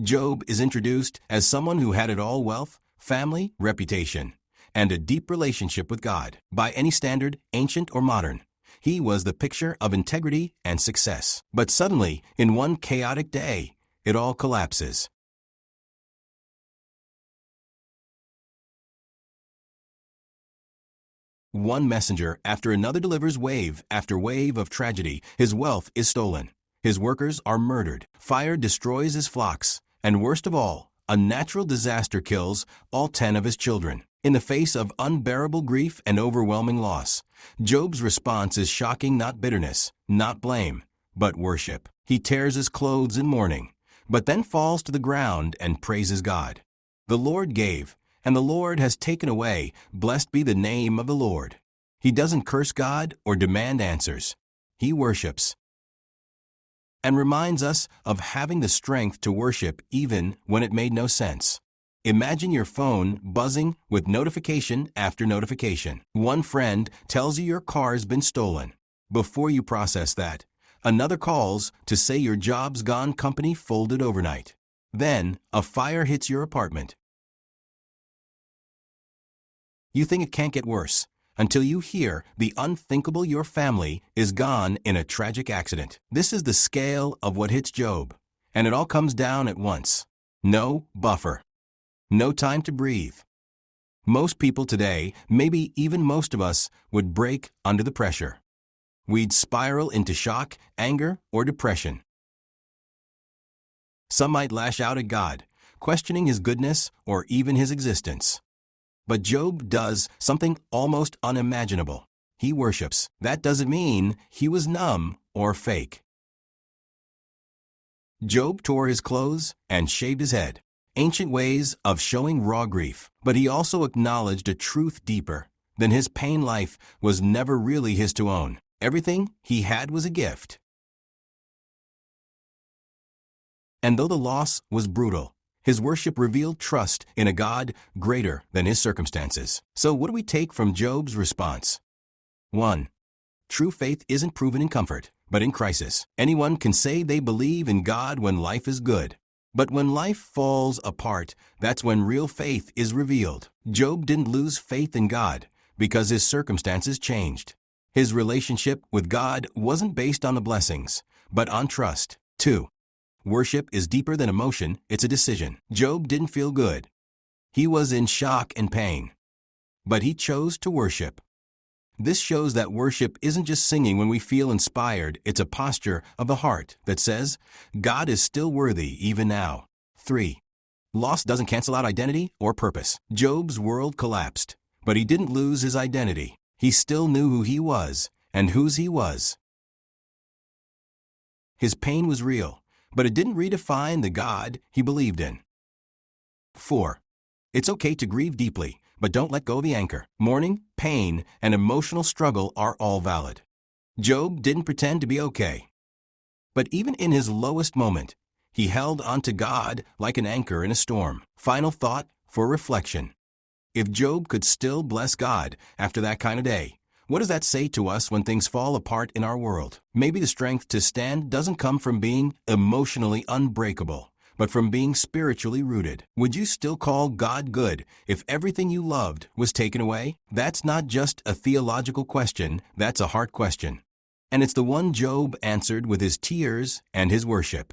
Job is introduced as someone who had it all: wealth, family, reputation, and a deep relationship with God. By any standard, ancient or modern, he was the picture of integrity and success. But suddenly, in one chaotic day, it all collapses. One messenger after another delivers wave after wave of tragedy. His wealth is stolen. His workers are murdered. Fire destroys his flocks. And worst of all, a natural disaster kills all 10 of his children. In the face of unbearable grief and overwhelming loss, Job's response is shocking: not bitterness, not blame, but worship. He tears his clothes in mourning, but then falls to the ground and praises God. The Lord gave, and the Lord has taken away. Blessed be the name of the Lord. He doesn't curse God or demand answers. He worships. And reminds us of having the strength to worship even when it made no sense. Imagine your phone buzzing with notification after notification. One friend tells you your car's been stolen. Before you process that, another calls to say your job's gone, company folded overnight. Then, a fire hits your apartment. You think it can't get worse until you hear the unthinkable: your family is gone in a tragic accident. This is the scale of what hits Job, and it all comes down at once. No buffer. No time to breathe. Most people today, maybe even most of us, would break under the pressure. We'd spiral into shock, anger, or depression. Some might lash out at God, questioning His goodness or even His existence. But Job does something almost unimaginable. He worships. That doesn't mean he was numb or fake. Job tore his clothes and shaved his head. Ancient ways of showing raw grief. But he also acknowledged a truth deeper than his pain: life was never really his to own. Everything he had was a gift. And though the loss was brutal, his worship revealed trust in a God greater than his circumstances. So what do we take from Job's response? 1. True faith isn't proven in comfort, but in crisis. Anyone can say they believe in God when life is good. But when life falls apart, that's when real faith is revealed. Job didn't lose faith in God because his circumstances changed. His relationship with God wasn't based on the blessings, but on trust. 2. Worship is deeper than emotion, it's a decision. Job didn't feel good. He was in shock and pain. But he chose to worship. This shows that worship isn't just singing when we feel inspired, it's a posture of the heart that says, God is still worthy even now. 3. Loss doesn't cancel out identity or purpose. Job's world collapsed, but he didn't lose his identity. He still knew who he was and whose he was. His pain was real, but it didn't redefine the God he believed in. 4. It's okay to grieve deeply, but don't let go of the anchor. Mourning, pain, and emotional struggle are all valid. Job didn't pretend to be okay. But even in his lowest moment, he held onto God like an anchor in a storm. Final thought for reflection. If Job could still bless God after that kind of day, what does that say to us when things fall apart in our world? Maybe the strength to stand doesn't come from being emotionally unbreakable, but from being spiritually rooted. Would you still call God good if everything you loved was taken away? That's not just a theological question, that's a heart question. And it's the one Job answered with his tears and his worship.